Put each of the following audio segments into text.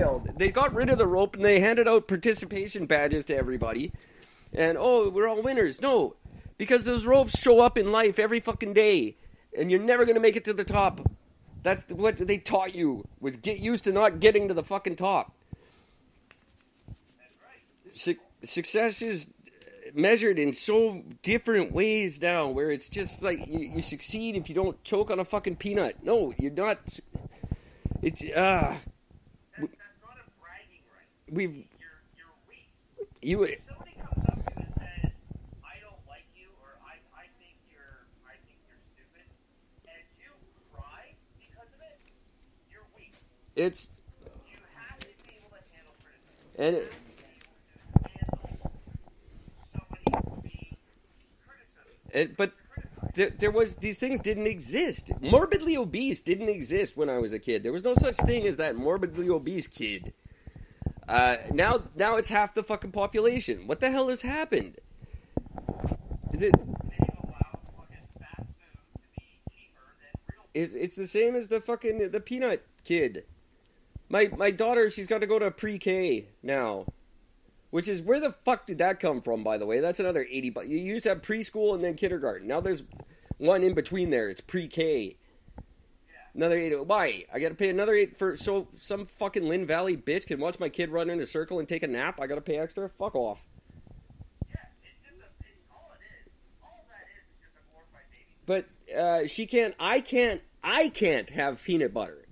failed. They got rid of the rope and they handed out participation badges to everybody. And, oh, we're all winners. No, because those ropes show up in life every fucking day. And you're never going to make it to the top. That's what they taught you, was get used to not getting to the fucking top. Success is measured in so different ways now, where it's just like you succeed if you don't choke on a fucking peanut. No, you're not. It's that's not a bragging right. We've You're weak. you. If somebody comes up to you and says, "I don't like you," or I think you're stupid," and you cry because of it, you're weak. It's You have to be able to handle criticism. and. You have to be able to handle somebody being criticized. But there was, these things didn't exist. Morbidly obese didn't exist when I was a kid. There was no such thing as that morbidly obese kid. Now it's half the fucking population. What the hell has happened? It's the same as the peanut kid. My daughter, she's got to go to pre-K now. Which is, where the fuck did that come from, by the way? That's another 80 bucks. You used to have preschool and then kindergarten. Now there's one in between there. It's pre-K. Another 80. Why? I gotta pay another 8 so some fucking Lynn Valley bitch can watch my kid run in a circle and take a nap? I gotta pay extra? Fuck off. Yeah, it's all it is. All that is just a glorified baby. But I can't have peanut butter.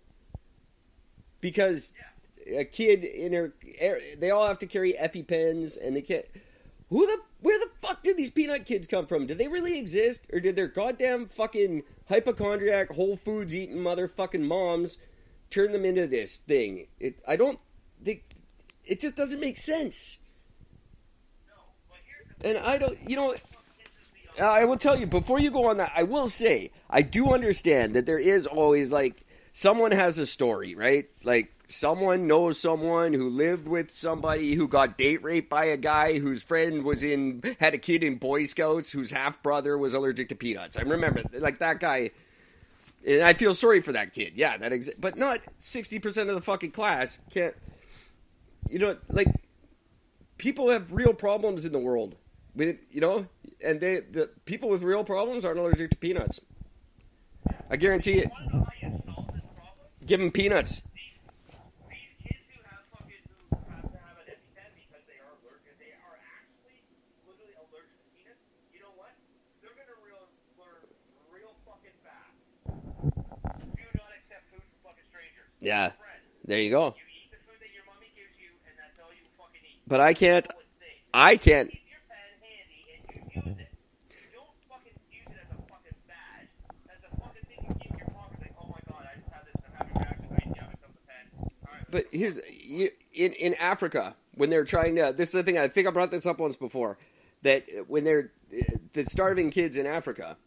Because a kid in her, they all have to carry EpiPens, and they can't. Where the fuck did these peanut kids come from? Did they really exist, or did their goddamn fucking hypochondriac, Whole Foods eating motherfucking moms turn them into this thing? It just doesn't make sense. And I don't, I will tell you, before you go on that, I will say, I do understand that there is always, like, someone has a story, right? Like, someone knows someone who lived with somebody who got date raped by a guy whose friend had a kid in Boy Scouts whose half-brother was allergic to peanuts. I remember, like, that guy, and I feel sorry for that kid. Yeah, that exists. But not 60% of the fucking class can't, like, people have real problems in the world. And the people with real problems aren't allergic to peanuts. I guarantee it. Give them peanuts. Yeah, there you go. You eat the food that your mommy gives you, and that's all you fucking eat. But I can't. Keep your pen handy and you use it. You don't fucking use it as a fucking badge. As a fucking thing you keep in your pocket, like, oh my god, I just had this, I'm having a reaction, I need to have myself a pen. Alright. But here's, in Africa, when they're trying to, this is the thing, I think I brought this up once before, that when they're, the starving kids in Africa,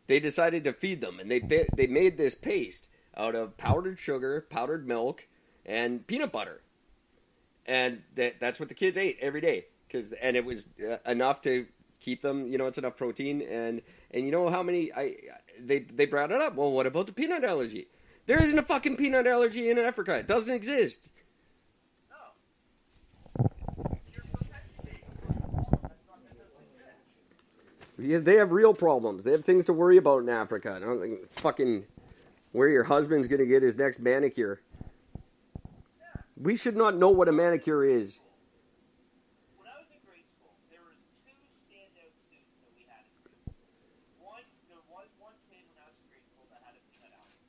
they decided to feed them, and they made this paste out of powdered sugar, powdered milk, and peanut butter. And that's what the kids ate every day. And it was enough to keep them, it's enough protein. And you know how many, they brought it up. Well, what about the peanut allergy? There isn't a fucking peanut allergy in Africa. It doesn't exist. No. You're protecting Because they have real problems. They have things to worry about in Africa. I don't think fucking where your husband's going to get his next manicure. We should not know what a manicure is. When I was in grade school, there were two standout students that we had in school. There was one kid when I was in grade school that had a peanut allergy.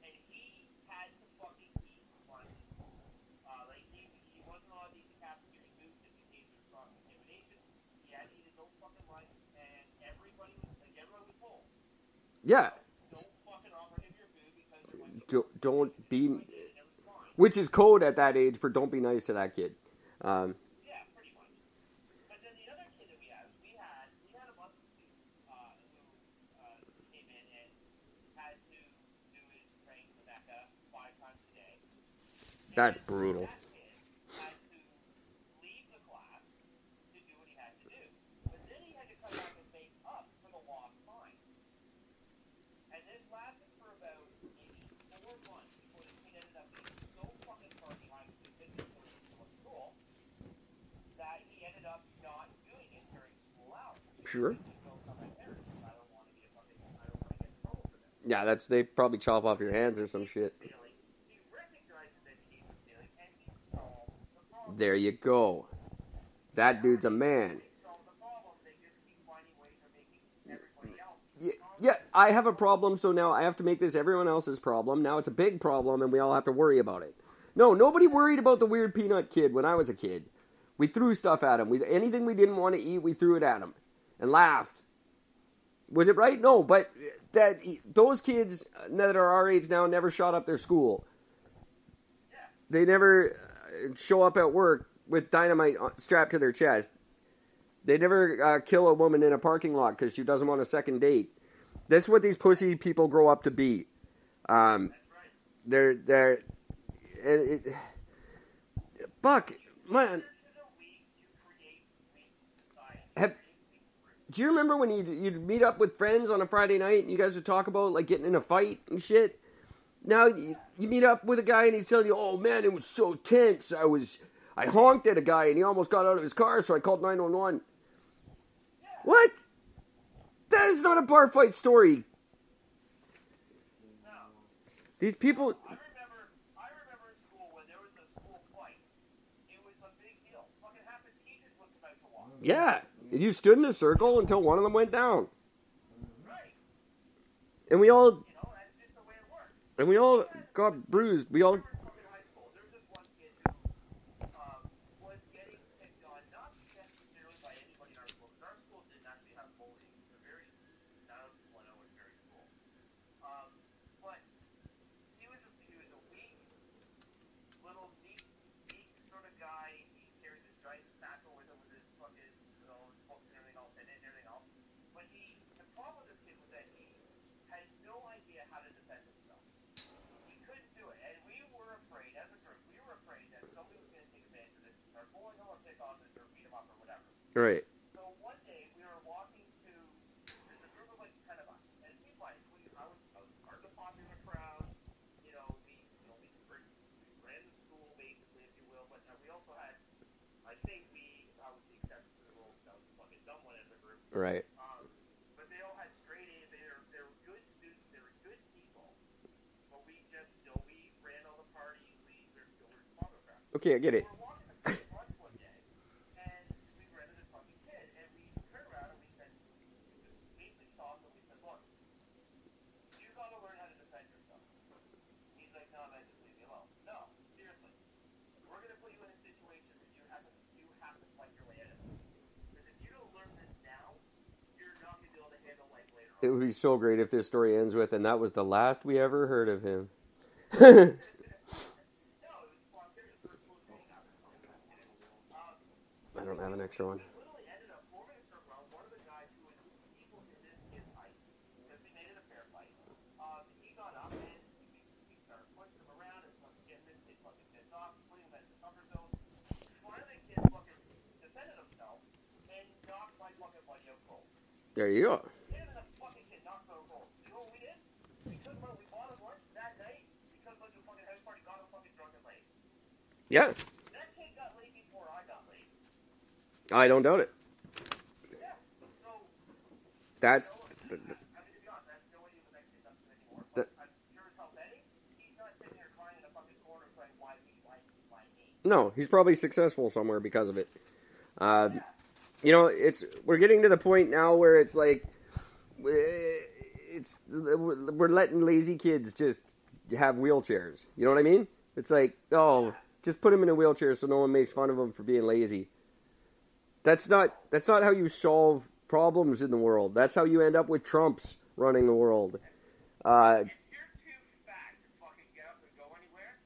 And he had to fucking eat lunch. He wasn't allowed to eat the cafeteria food because he came to cross-contamination. He had to eat his own fucking lunch, and everybody was told. Yeah. Don't be, which is code at that age for don't be nice to that kid. Yeah, pretty much. But then the other kid that we had a Muslim student who came in and had to do his praying to Mecca 5 times a day. That's brutal. That kid had to leave the class to do what he had to do. But then he had to come back and make up for the lost time. And this lasted for about maybe 4 months before the kid ended up being so fucking far behind school Sure. don't tell my parents because I don't want to be a fucking, I don't want to get in trouble for this. Yeah, they probably chop off your hands or some shit. Stealing. He recognizes that he was stealing, and he solved the problem. There you go. That dude's a man. They solve the problem. They just keep finding ways of making everybody else. Yeah, I have a problem, so now I have to make this everyone else's problem. Now it's a big problem, and we all have to worry about it. No, nobody worried about the weird peanut kid when I was a kid. We threw stuff at him. Anything we didn't want to eat, we threw it at him and laughed. Was it right? No, but those kids that are our age now never shot up their school. They never show up at work with dynamite strapped to their chest. They never kill a woman in a parking lot because she doesn't want a second date. That's what these pussy people grow up to be. They're fuck, man. Do you remember when you'd meet up with friends on a Friday night and you guys would talk about like getting in a fight and shit? Now you meet up with a guy and he's telling you, "Oh man, it was so tense. I honked at a guy and he almost got out of his car, so I called 911." What? That is not a bar fight story. No. These people. I remember in school when there was a school fight. It was a big deal. Fucking half the teachers was about to walk. Yeah. You stood in a circle until one of them went down. Right. And we all. You know, that's just the way it works. And we all got bruised. We all. Fucking high school. There was this one kid who was getting picked on, not necessarily by anybody in our school, because our school didn't actually have bullying. It was a very, now when I was very cool. But he was a weak, little, neat sort of guy. He carried this giant satchel with him with his fucking, books and everything else, But the problem with this kid was that he had no idea how to defend himself. He couldn't do it, and we were afraid, as a group, that somebody was going to take advantage of this, start bullying him or pick on him or beat him up or whatever. Right. So one day we were walking to, there's a group of like 10 of us, and it seemed like I was part of the popular crowd. We ran the school basically, if you will, but we also had, I was the exception to the rule, I was the fucking dumb one in the group. Right. But they all had straight A's. They were good students. They were good people. But we just, we ran all the parties. We were popular crowd. Okay, I get it. We were walking across the lunch one day, and we ran into this fucking kid, and we turned around and we said, basically stopped and we said, "Look, you gotta learn how to defend yourself." He's like, "No, man, just leave me alone." No, seriously, we're gonna put you in a situation that you have to fight your way out of it. Because if you don't learn this now, you're not gonna be able to handle life later on. It would be so great if this story ends with, "And that was the last we ever heard of him." I don't have an extra one. We literally ended up forming a circle around one of the guys who was equal to this kid's height, because we made it a fair fight. He got up and we started pushing him around and getting this kid fucking pissed off, putting him in the comfort zone. Finally, the kid fucking defended himself and knocked my fucking buddy out cold. There you go. Him and the fucking kid knocked him out cold. You know what we did? We took him out, we bought him lunch that night because of the fucking house party, got him fucking drunk and late. Yeah. That kid got laid before I got laid. I don't doubt it. Yeah, so... That's. I mean, to be honest, that's no idea what that kid does anymore. But I'm sure as hell betting, he's not sitting here crying in a fucking corner saying, why me? No, he's probably successful somewhere because of it. We're getting to the point now where it's like, we're letting lazy kids just have wheelchairs. You know what I mean? It's like, just put him in a wheelchair so no one makes fun of him for being lazy. That's not how you solve problems in the world. That's how you end up with Trumps running the world. If you're too fat to fucking get up and go anywhere,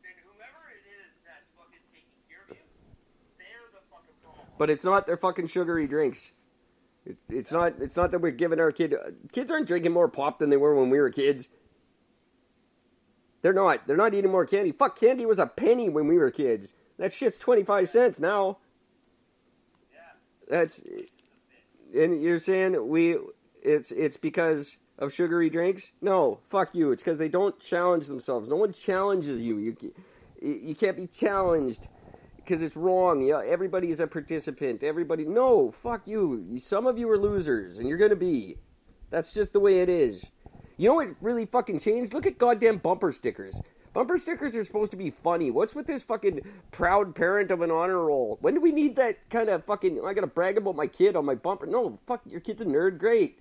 then whoever it is that's fucking taking care of you, they're the fucking problem. But it's not their fucking sugary drinks. It's not that we're giving our kids aren't drinking more pop than they were when we were kids. They're not eating more candy. Fuck, candy was a penny when we were kids. That shit's 25 cents now. That's, and you're saying it's because of sugary drinks? No, fuck you. It's because they don't challenge themselves. No one challenges you. You can't be challenged because it's wrong. Yeah, everybody's a participant. Everybody, no, fuck you. Some of you are losers, and you're gonna be. That's just the way it is. You know what really fucking changed? Look at goddamn bumper stickers. Bumper stickers are supposed to be funny. What's with this fucking proud parent of an honor roll? When do we need that kind of fucking, I gotta brag about my kid on my bumper? No, fuck, your kid's a nerd, great.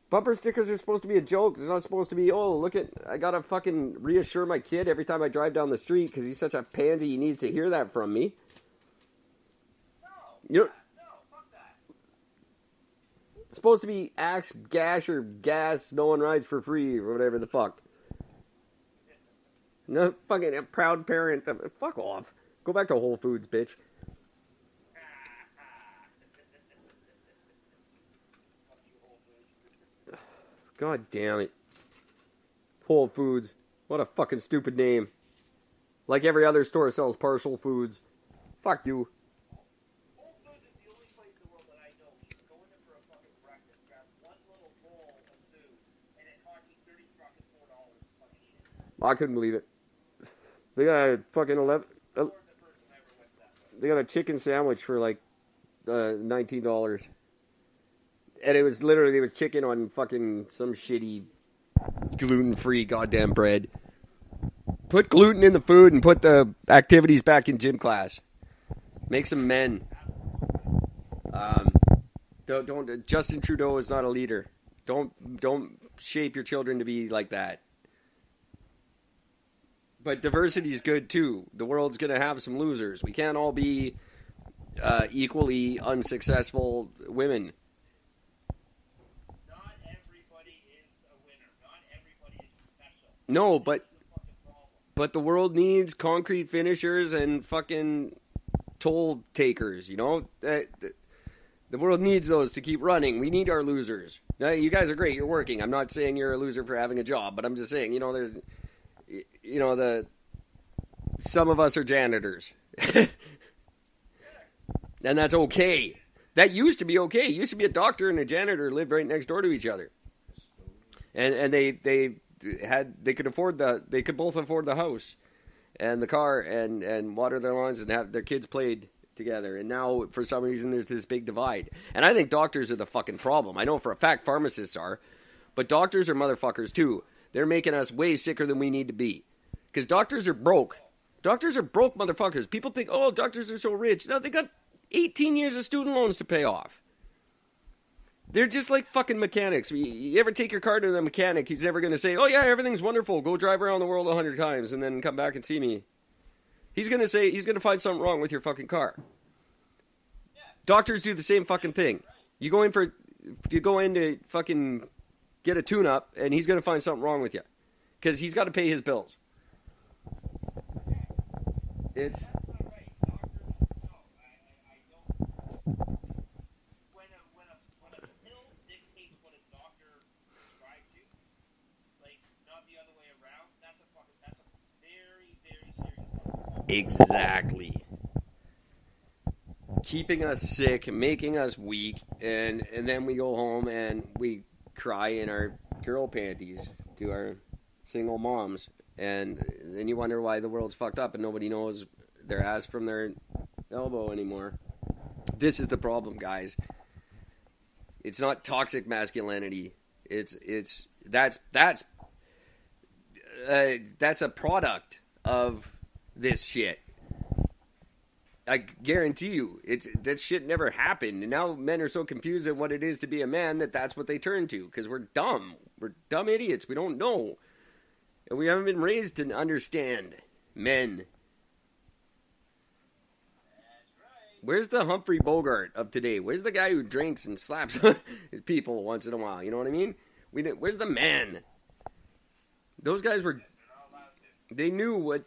Bumper stickers are supposed to be a joke. It's not supposed to be, oh, look at, I gotta fucking reassure my kid every time I drive down the street because he's such a pansy, he needs to hear that from me. No, You know, no, fuck that. it's supposed to be axe, gash, or gas, no one rides for free, or whatever the fuck. No fucking a proud parent. Fuck off. Go back to Whole Foods, bitch. God damn it. Whole Foods. What a fucking stupid name. Like every other store sells partial foods. Fuck you. Whole Foods is the only place in the world that I know you can go in there for a fucking breakfast, grab one little bowl of food, and it costs you $30 fucking $4 to fucking eat it. I couldn't believe it. They got a fucking 11. They got a chicken sandwich for like $19. And it was chicken on fucking some shitty gluten-free goddamn bread. Put gluten in the food and put the activities back in gym class. Make some men. Don't. Justin Trudeau is not a leader. Don't shape your children to be like that. But diversity is good too. The world's going to have some losers. We can't all be equally unsuccessful women. Not everybody is a winner. Not everybody is special. No, but the world needs concrete finishers and fucking toll takers, you know? The world needs those to keep running. We need our losers. Now, you guys are great. You're working. I'm not saying you're a loser for having a job, but I'm just saying, there's... some of us are janitors. And that's okay. That used to be okay. It used to be a doctor and a janitor lived right next door to each other. And they could both afford the house and the car and water their lawns and have their kids played together. And now for some reason there's this big divide. And I think doctors are the fucking problem. I know for a fact pharmacists are, but doctors are motherfuckers too. They're making us way sicker than we need to be. Because doctors are broke. Doctors are broke motherfuckers. People think, oh, doctors are so rich. No, they got 18 years of student loans to pay off. They're just like fucking mechanics. You ever take your car to the mechanic, he's never going to say, oh yeah, everything's wonderful. Go drive around the world 100 times and then come back and see me. He's going to find something wrong with your fucking car. Doctors do the same fucking thing. You go in to fucking get a tune-up, and he's going to find something wrong with you. Because he's got to pay his bills. It's... When a pill dictates what a doctor prescribes you, like, not the other way around, that's a very, very serious problem. Exactly. Keeping us sick, making us weak, and then we go home and we cry in our girl panties to our single moms, and then you wonder why the world's fucked up and nobody knows their ass from their elbow anymore. This is the problem, guys. It's not toxic masculinity. That's a product of this shit. I guarantee you, that shit never happened. And now men are so confused at what it is to be a man that's what they turn to. Because we're dumb. We're dumb idiots. We don't know. And we haven't been raised to understand men. Where's the Humphrey Bogart of today? Where's the guy who drinks and slaps his people once in a while? You know what I mean? Where's the man? Those guys they knew what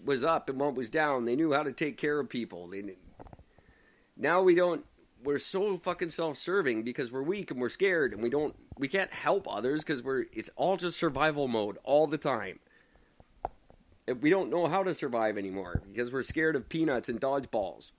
was up and what was down. They knew how to take care of people. Now we don't. We're so fucking self-serving because we're weak and we're scared and we can't help others because it's all just survival mode all the time. And we don't know how to survive anymore because we're scared of peanuts and dodgeballs.